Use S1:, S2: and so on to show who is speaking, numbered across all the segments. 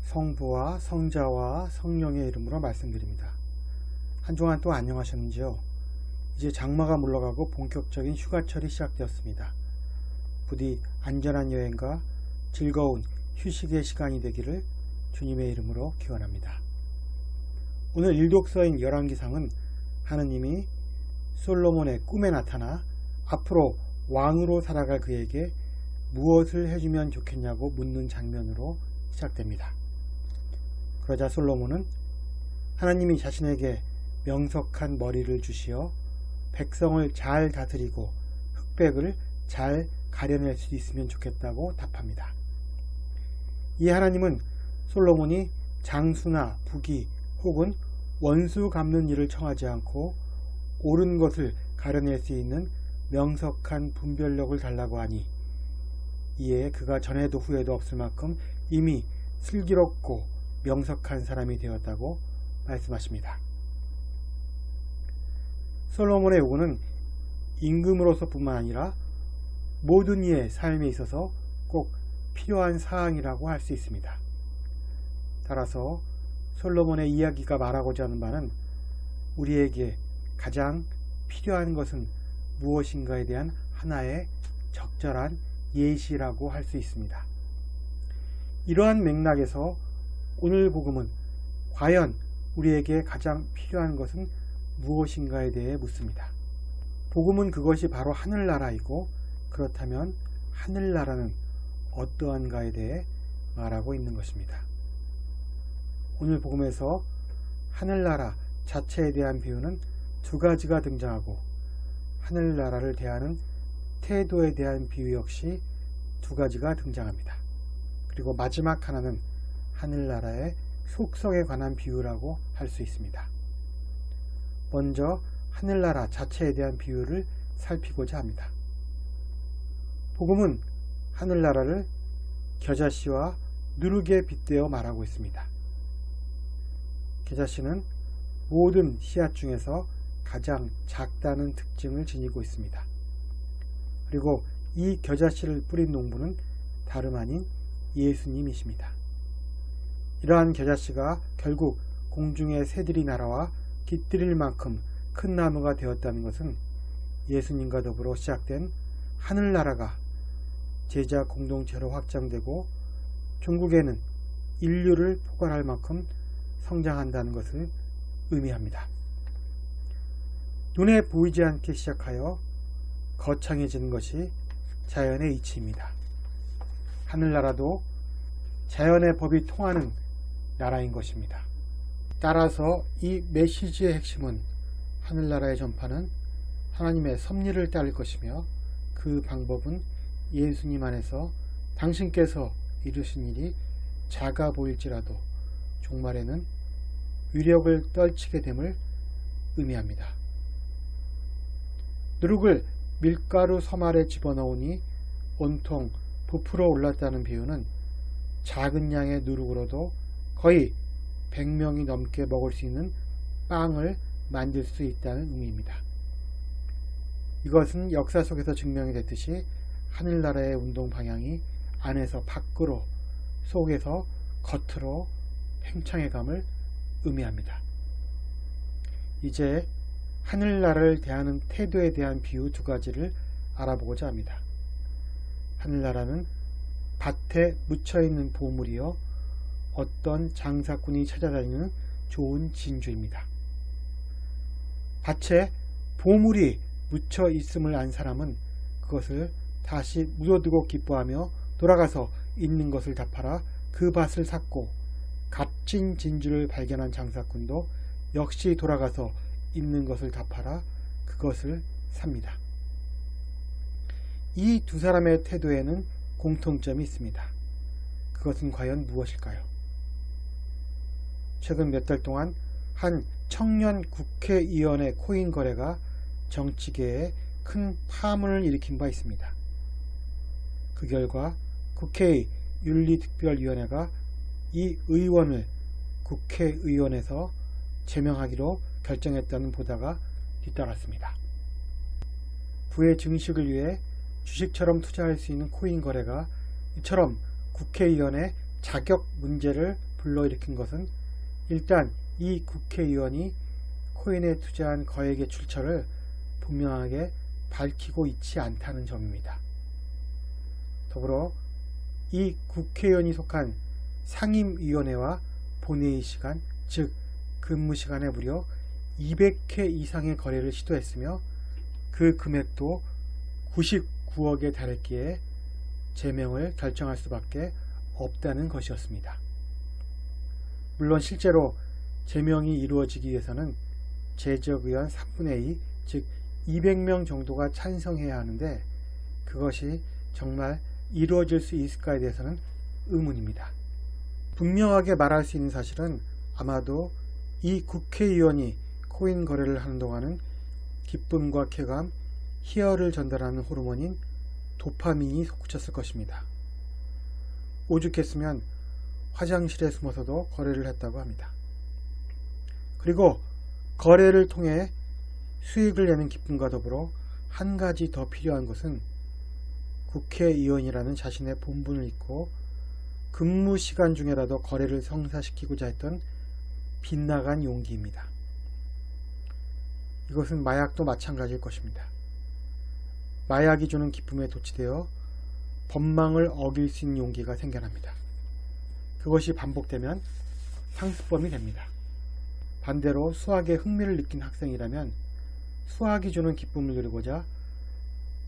S1: 성부와 성자와 성령의 이름으로 말씀드립니다. 한 주간 또 안녕하셨는지요? 이제 장마가 물러가고 본격적인 휴가철이 시작되었습니다. 부디 안전한 여행과 즐거운 휴식의 시간이 되기를 주님의 이름으로 기원합니다. 오늘 일독서인 열왕기상은 하느님이 솔로몬의 꿈에 나타나 앞으로 왕으로 살아갈 그에게 무엇을 해주면 좋겠냐고 묻는 장면으로 시작됩니다. 그러자 솔로몬은 하나님이 자신에게 명석한 머리를 주시어 백성을 잘 다스리고 흑백을 잘 가려낼 수 있으면 좋겠다고 답합니다. 이 하나님은 솔로몬이 장수나 부귀 혹은 원수 갚는 일을 청하지 않고 옳은 것을 가려낼 수 있는 명석한 분별력을 달라고 하니 이에 그가 전에도 후에도 없을 만큼 이미 슬기롭고 명석한 사람이 되었다고 말씀하십니다. 솔로몬의 요구는 임금으로서뿐만 아니라 모든 이의 삶에 있어서 꼭 필요한 사항이라고 할 수 있습니다. 따라서 솔로몬의 이야기가 말하고자 하는 바는 우리에게 가장 필요한 것은 무엇인가에 대한 하나의 적절한 예시라고 할 수 있습니다. 이러한 맥락에서 오늘 복음은 과연 우리에게 가장 필요한 것은 무엇인가에 대해 묻습니다. 복음은 그것이 바로 하늘나라이고 그렇다면 하늘나라는 어떠한가에 대해 말하고 있는 것입니다. 오늘 복음에서 하늘나라 자체에 대한 비유는 두 가지가 등장하고 하늘나라를 대하는 태도에 대한 비유 역시 두 가지가 등장합니다. 그리고 마지막 하나는 하늘나라의 속성에 관한 비유라고 할 수 있습니다. 먼저 하늘나라 자체에 대한 비유를 살피고자 합니다. 복음은 하늘나라를 겨자씨와 누룩에 빗대어 말하고 있습니다. 겨자씨는 모든 씨앗 중에서 가장 작다는 특징을 지니고 있습니다. 그리고 이 겨자씨를 뿌린 농부는 다름 아닌 예수님이십니다. 이러한 겨자씨가 결국 공중의 새들이 날아와 깃들일 만큼 큰 나무가 되었다는 것은 예수님과 더불어 시작된 하늘나라가 제자 공동체로 확장되고 종국에는 인류를 포괄할 만큼 성장한다는 것을 의미합니다. 눈에 보이지 않게 시작하여 거창해지는 것이 자연의 이치입니다. 하늘나라도 자연의 법이 통하는 나라인 것입니다. 따라서 이 메시지의 핵심은 하늘나라의 전파는 하나님의 섭리를 따를 것이며 그 방법은 예수님 안에서 당신께서 이루신 일이 작아 보일지라도 종말에는 위력을 떨치게 됨을 의미합니다. 누룩을 밀가루 섬 아래 집어넣으니 온통 부풀어 올랐다는 비유는 작은 양의 누룩으로도 거의 100명이 넘게 먹을 수 있는 빵을 만들 수 있다는 의미입니다. 이것은 역사 속에서 증명이 됐듯이 하늘나라의 운동 방향이 안에서 밖으로, 속에서 겉으로 팽창해감을 의미합니다. 이제 하늘나라를 대하는 태도에 대한 비유 두 가지를 알아보고자 합니다. 하늘나라는 밭에 묻혀있는 보물이요 어떤 장사꾼이 찾아다니는 좋은 진주입니다. 밭에 보물이 묻혀 있음을 안 사람은 그것을 다시 묻어두고 기뻐하며 돌아가서 있는 것을 다 팔아 그 밭을 샀고, 값진 진주를 발견한 장사꾼도 역시 돌아가서 있는 것을 다 팔아 그것을 삽니다. 이 두 사람의 태도에는 공통점이 있습니다. 그것은 과연 무엇일까요? 최근 몇 달 동안 한 청년 국회의원의 코인 거래가 정치계에 큰 파문을 일으킨 바 있습니다. 그 결과 국회의 윤리특별위원회가 이 의원을 국회의원에서 제명하기로 결정했다는 보도가 뒤따랐습니다. 부의 증식을 위해 주식처럼 투자할 수 있는 코인 거래가 이처럼 국회의원의 자격 문제를 불러일으킨 것은 일단 이 국회의원이 코인에 투자한 거액의 출처를 분명하게 밝히고 있지 않다는 점입니다. 더불어 이 국회의원이 속한 상임위원회와 본회의 시간, 즉 근무 시간에 무려 200회 이상의 거래를 시도했으며 그 금액도 99억에 달했기에 제명을 결정할 수밖에 없다는 것이었습니다. 물론 실제로 제명이 이루어지기 위해서는 제적의원 3분의 2, 즉 200명 정도가 찬성해야 하는데 그것이 정말 이루어질 수 있을까에 대해서는 의문입니다. 분명하게 말할 수 있는 사실은 아마도 이 국회의원이 코인 거래를 하는 동안은 기쁨과 쾌감, 희열을 전달하는 호르몬인 도파민이 솟구쳤을 것입니다. 오죽했으면 화장실에 숨어서도 거래를 했다고 합니다. 그리고 거래를 통해 수익을 내는 기쁨과 더불어 한 가지 더 필요한 것은 국회의원이라는 자신의 본분을 잊고 근무 시간 중에라도 거래를 성사시키고자 했던 빗나간 용기입니다. 이것은 마약도 마찬가지일 것입니다. 마약이 주는 기쁨에 도취되어 법망을 어길 수 있는 용기가 생겨납니다. 그것이 반복되면 상습범이 됩니다. 반대로 수학에 흥미를 느낀 학생이라면 수학이 주는 기쁨을 누리고자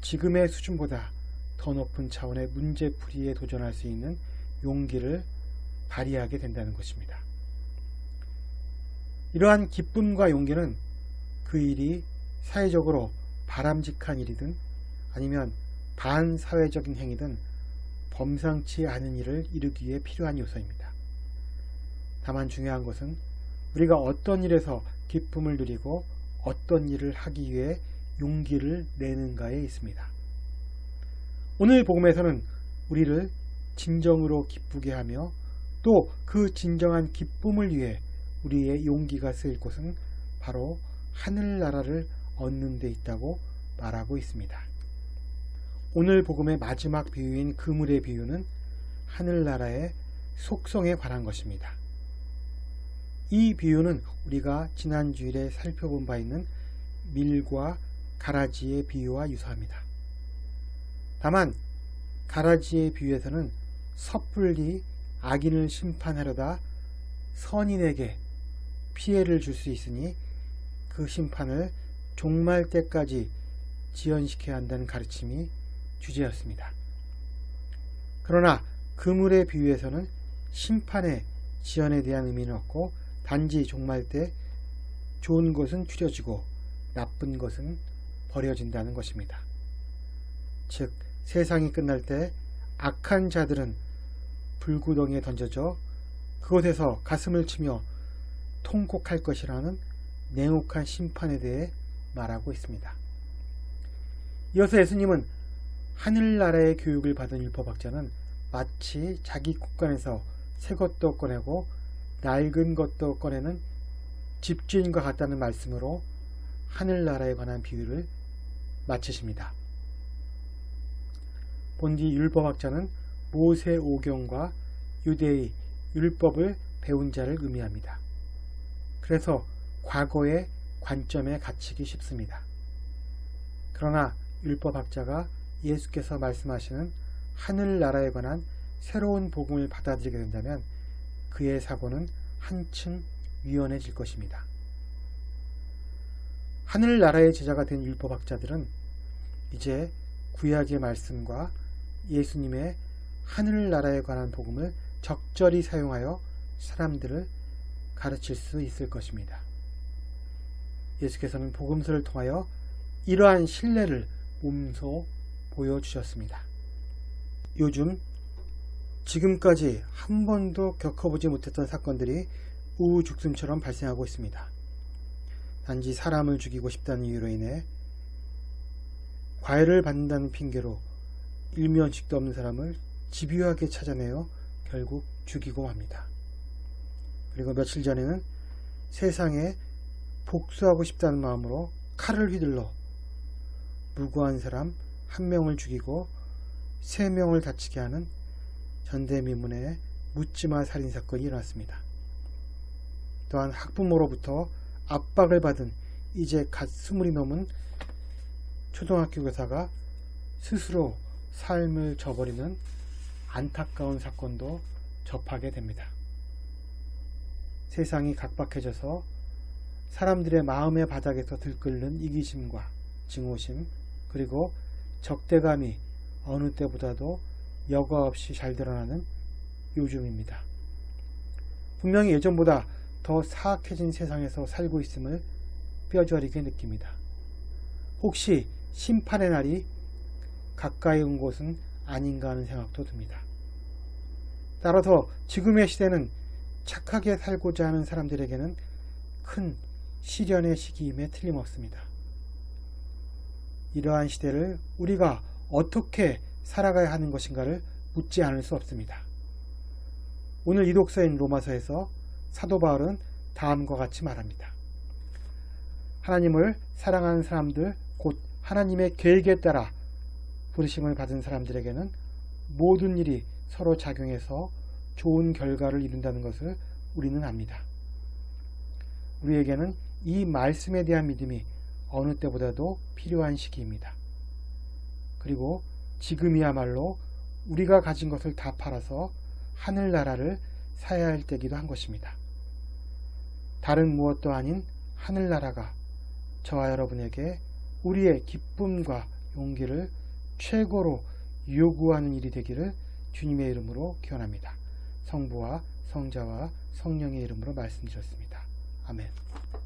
S1: 지금의 수준보다 더 높은 차원의 문제풀이에 도전할 수 있는 용기를 발휘하게 된다는 것입니다. 이러한 기쁨과 용기는 그 일이 사회적으로 바람직한 일이든 아니면 반사회적인 행위든 범상치 않은 일을 이루기 위해 필요한 요소입니다. 다만 중요한 것은 우리가 어떤 일에서 기쁨을 누리고 어떤 일을 하기 위해 용기를 내는가에 있습니다. 오늘 복음에서는 우리를 진정으로 기쁘게 하며 또 그 진정한 기쁨을 위해 우리의 용기가 쓰일 곳은 바로 하늘나라를 얻는 데 있다고 말하고 있습니다. 오늘 복음의 마지막 비유인 그물의 비유는 하늘나라의 속성에 관한 것입니다. 이 비유는 우리가 지난 주일에 살펴본 바 있는 밀과 가라지의 비유와 유사합니다. 다만 가라지의 비유에서는 섣불리 악인을 심판하려다 선인에게 피해를 줄 수 있으니 그 심판을 종말 때까지 지연시켜야 한다는 가르침이 주제였습니다. 그러나 그물의 비유에서는 심판의 지연에 대한 의미는 없고 단지 종말 때 좋은 것은 추려지고 나쁜 것은 버려진다는 것입니다. 즉 세상이 끝날 때 악한 자들은 불구덩이에 던져져 그곳에서 가슴을 치며 통곡할 것이라는 냉혹한 심판에 대해 말하고 있습니다. 이어서 예수님은 하늘나라의 교육을 받은 율법학자는 마치 자기 국간에서 새 것도 꺼내고 낡은 것도 꺼내는 집주인과 같다는 말씀으로 하늘나라에 관한 비유를 마치십니다. 본디 율법학자는 모세 오경과 유대의 율법을 배운 자를 의미합니다. 그래서 과거의 관점에 갇히기 쉽습니다. 그러나 율법학자가 예수께서 말씀하시는 하늘나라에 관한 새로운 복음을 받아들이게 된다면 그의 사고는 한층 유연해질 것입니다. 하늘나라의 제자가 된 율법학자들은 이제 구약의 말씀과 예수님의 하늘나라에 관한 복음을 적절히 사용하여 사람들을 가르칠 수 있을 것입니다. 예수께서는 복음서를 통하여 이러한 신뢰를 몸소 보여주셨습니다. 요즘 지금까지 한 번도 겪어보지 못했던 사건들이 우후죽순처럼 발생하고 있습니다. 단지 사람을 죽이고 싶다는 이유로 인해 과외를 받는다는 핑계로 일면식도 없는 사람을 집요하게 찾아내어 결국 죽이고 맙니다. 그리고 며칠 전에는 세상에 복수하고 싶다는 마음으로 칼을 휘둘러 무고한 사람 1명을 죽이고 3명을 다치게 하는 전대미문의 묻지마 살인사건이 일어났습니다. 또한 학부모로부터 압박을 받은 이제 갓 20이 넘은 초등학교 교사가 스스로 삶을 저버리는 안타까운 사건도 접하게 됩니다. 세상이 각박해져서 사람들의 마음의 바닥에서 들끓는 이기심과 증오심, 그리고 적대감이 어느 때보다도 여과 없이 잘 드러나는 요즘입니다. 분명히 예전보다 더 사악해진 세상에서 살고 있음을 뼈저리게 느낍니다. 혹시 심판의 날이 가까이 온 곳은 아닌가 하는 생각도 듭니다. 따라서 지금의 시대는 착하게 살고자 하는 사람들에게는 큰 시련의 시기임에 틀림없습니다. 이러한 시대를 우리가 어떻게 살아가야 하는 것인가를 묻지 않을 수 없습니다. 오늘 이 독서인 로마서에서 사도 바울은 다음과 같이 말합니다. 하나님을 사랑하는 사람들, 곧 하나님의 계획에 따라 부르심을 받은 사람들에게는 모든 일이 서로 작용해서 좋은 결과를 이룬다는 것을 우리는 압니다. 우리에게는 이 말씀에 대한 믿음이 어느 때보다도 필요한 시기입니다. 그리고 지금이야말로 우리가 가진 것을 다 팔아서 하늘나라를 사야 할 때기도 한 것입니다. 다른 무엇도 아닌 하늘나라가 저와 여러분에게 우리의 기쁨과 용기를 최고로 요구하는 일이 되기를 주님의 이름으로 기원합니다. 성부와 성자와 성령의 이름으로 말씀드렸습니다. 아멘.